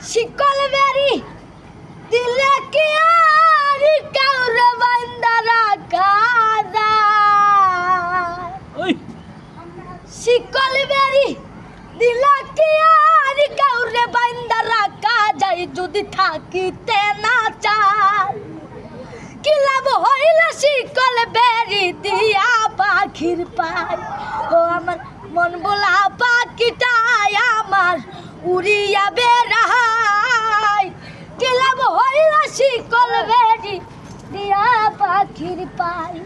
শিকল বেরি দিলে কি আর কাউরে বান্দা রাখা যায় শিকল বেরি দিলে কি আর কাউরে বান্দা রাখা যায় যদি থাকিতে না চায় কি লাভ হইল শিকল বেরি দিয়া পাখির পায় ও আমার মন বলা পাখিটাই আমার উড়িয়া বেড়ায় কি লাভ হইল শিকল বেরি দিয়া পাখির পায়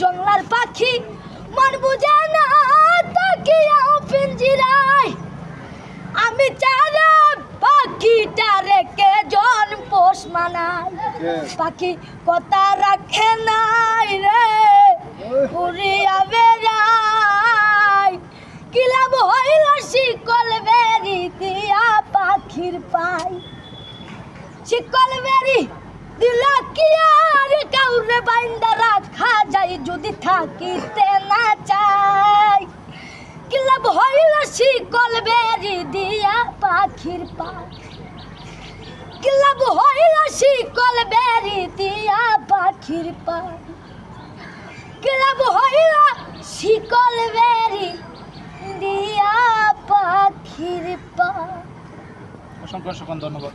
জংলার পাখি মন বুঝে না তাকিয়াও পিঞ্জিরায় আমি চারা পাখিটা রেখে জন পোষ মানাই পাখি কথা রাখে নাই রে উড়িয়া বেড়ায় কি লাভ হইল শিকল বেরি দিয়া পাখির পাই শিকল বেরি দিলা কি আর কাউরে বান্দা রাখা যায় যদি থাকিতে না চাই কি লাভ হইল শিকল বেরি দিয়া পাখির পাই কি লাভ হইল শিকল বেরি দিয়া পাখির পাই কি লাভ হইল শিকল বেরি দিয়া পাখির পাই। অসংখ্য ধন্যবাদ।